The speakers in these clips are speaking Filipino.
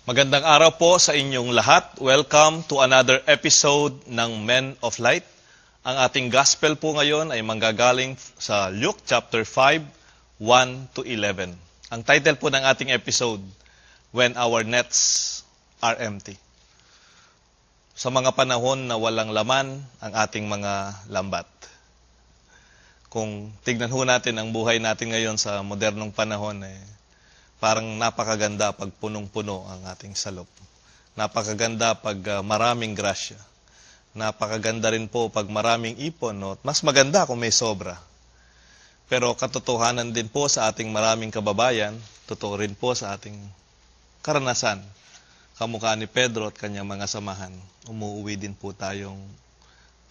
Magandang araw po sa inyong lahat. Welcome to another episode ng Men of Light. Ang ating gospel po ngayon ay manggagaling sa Luke chapter 5, 1 to 11. Ang title po ng ating episode, When Our Nets Are Empty. Sa mga panahon na walang laman ang ating mga lambat. Kung tignan ho natin ang buhay natin ngayon sa modernong panahon, parang napakaganda pag punong-puno ang ating salop. Napakaganda pag maraming grasya. Napakaganda rin po pag maraming ipon. No? Mas maganda kung may sobra. Pero katotohanan din po sa ating maraming kababayan, totoo rin po sa ating karanasan. Kamukha ni Pedro at kanyang mga samahan, umuuwi din po tayong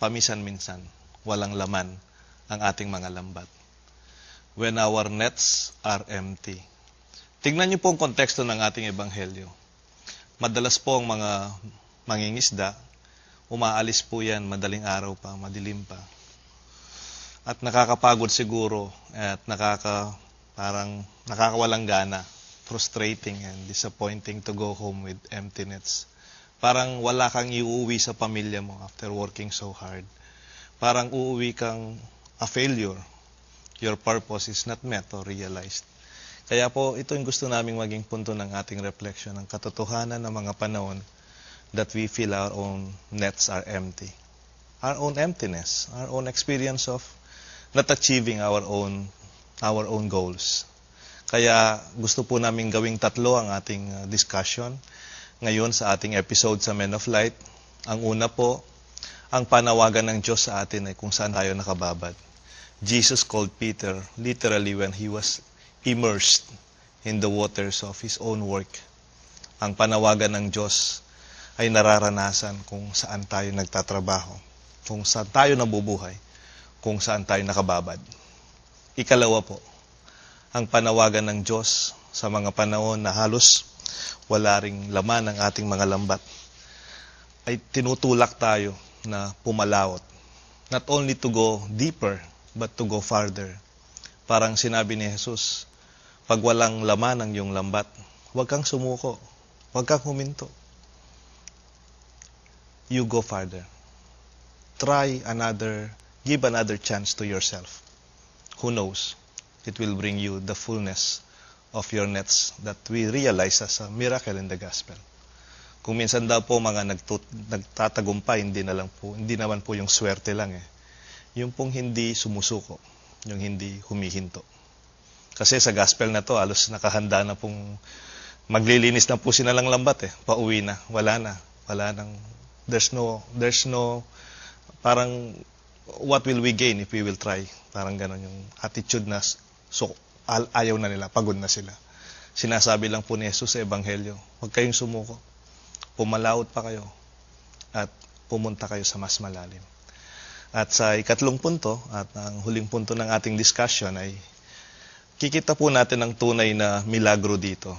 paminsan-minsan, walang laman ang ating mga lambat. When our nets are empty. Tignan niyo po ang konteksto ng ating ebanghelyo. Madalas po ang mga mangingisda, umaalis po yan madaling araw pa, madilim pa. At nakakapagod siguro at parang nakakawalang gana, frustrating and disappointing to go home with empty nets. Parang wala kang iuwi sa pamilya mo after working so hard. Parang uuwi kang a failure. Your purpose is not met or realized. Kaya po, ito yung gusto naming maging punto ng ating reflection, ng katotohanan ng mga panahon that we feel our own nets are empty. Our own emptiness, our own experience of not achieving our own goals. Kaya gusto po namin gawing tatlo ang ating discussion ngayon sa ating episode sa Men of Light. Ang una po, ang panawagan ng Diyos sa atin ay kung saan tayo nakababad. Jesus called Peter literally when he was immersed in the waters of his own work. Ang panawagan ng Diyos ay nararanasan kung saan tayo nagtatrabaho, kung saan tayo nabubuhay, kung saan tayo nakababad. Ikalawa po, ang panawagan ng Diyos sa mga panahon na halos wala ring laman ng ating mga lambat, ay tinutulak tayo na pumalawot. Not only to go deeper, but to go farther. Parang sinabi ni Jesus, pag walang laman ang iyong lambat, huwag kang sumuko, huwag kang huminto. You go farther. Give another chance to yourself. Who knows? It will bring you the fullness of your nets that we realize as a miracle in the gospel. Kung minsan daw po mga nagtatagumpay, hindi naman po yung swerte lang Yung pong hindi sumusuko, yung hindi humihinto. Kasi sa gospel na to, alos nakahanda na pong maglilinis na po sinalang lambat pauwi na, wala nang, there's no, parang, what will we gain if we will try? Parang ganon yung attitude na, ayaw na nila, pagod na sila. Sinasabi lang po ni Jesus sa Ebanghelyo, huwag kayong sumuko, pumalawot pa kayo, at pumunta kayo sa mas malalim. At sa ikatlong punto, at ang huling punto ng ating discussion ay, kikita po natin ang tunay na milagro dito.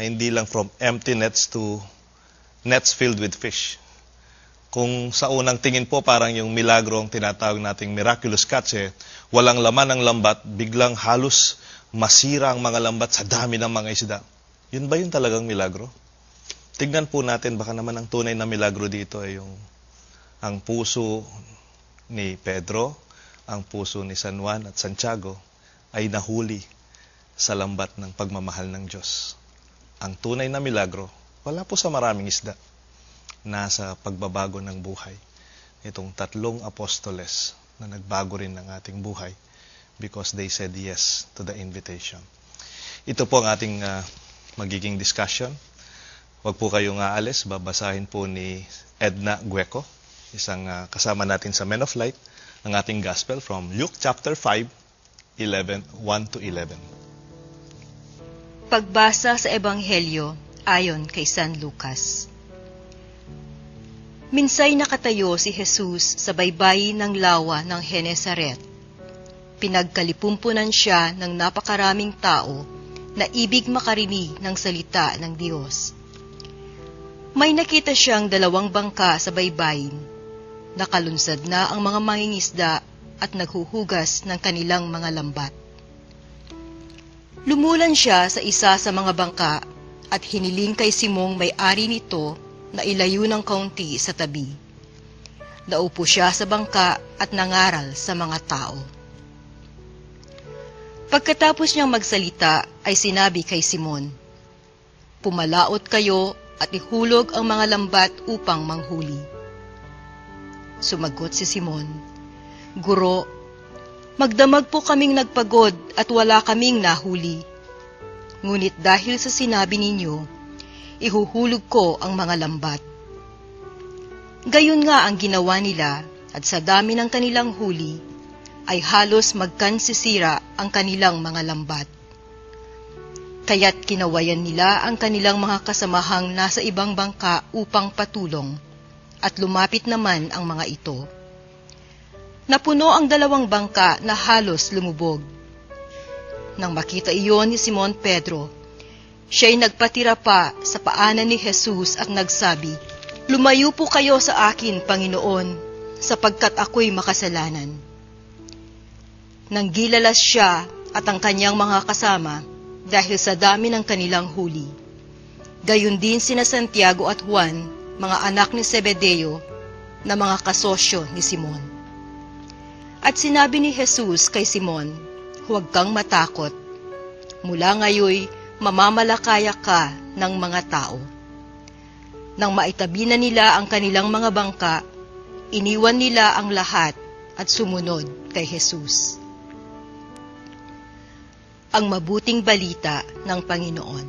Ay hindi lang from empty nets to nets filled with fish. Kung sa unang tingin po parang yung milagro ang tinatawag nating miraculous catch walang laman ang lambat, biglang halos masira ang mga lambat sa dami ng mga isda. Yun ba yung talagang milagro? Tignan po natin, baka naman ang tunay na milagro dito ay ang puso ni Pedro, ang puso ni San Juan at Santiago, ay nahuli sa lambat ng pagmamahal ng Diyos. Ang tunay na milagro, wala po sa maraming isda. Nasa pagbabago ng buhay. Itong tatlong apostoles na nagbago rin ng ating buhay because they said yes to the invitation. Ito po ang ating magiging discussion. Huwag po kayong aalis, babasahin po ni Edna Gueco, isang kasama natin sa Men of Light, ang ating gospel from Luke chapter 5, 1 to 11. Pagbasa sa Ebanghelyo ayon kay San Lucas. Minsay nakatayo si Jesus sa baybayin ng lawa ng Genesaret. Pinagkalipumpunan siya ng napakaraming tao na ibig makarinig ng salita ng Diyos. May nakita siyang 2 bangka sa baybayin. Nakalunsad na ang mga mangingisda at naghuhugas ng kanilang mga lambat. Lumulan siya sa isa sa mga bangka at hiniling kay Simong may-ari nito na ilayo ng kaunti sa tabi. Naupo siya sa bangka at nangaral sa mga tao. Pagkatapos niyang magsalita ay sinabi kay Simon, "Pumalaot kayo at ihulog ang mga lambat upang manghuli." Sumagot si Simon, "Guro, magdamag po kaming nagpagod at wala kaming nahuli. Ngunit dahil sa sinabi ninyo, ihuhulog ko ang mga lambat." Gayon nga ang ginawa nila, at sa dami ng kanilang huli, ay halos magkansisira ang kanilang mga lambat. Kaya't kinawayan nila ang kanilang mga kasamahang nasa ibang bangka upang patulong, at lumapit naman ang mga ito. Napuno ang 2 bangka na halos lumubog. Nang makita iyon ni Simon Pedro, siya'y nagpatira pa sa paanan ni Jesus at nagsabi, "Lumayo po kayo sa akin, Panginoon, sapagkat ako'y makasalanan." Nang gilalas siya at ang kanyang mga kasama dahil sa dami ng kanilang huli. Gayon din sina Santiago at Juan, mga anak ni Zebedeo, na mga kasosyo ni Simon. At sinabi ni Jesus kay Simon, "Huwag kang matakot. Mula ngayoy mamamalakaya ka ng mga tao." Nang maitabi na nila ang kanilang mga bangka, iniwan nila ang lahat at sumunod kay Jesus. Ang mabuting balita ng Panginoon.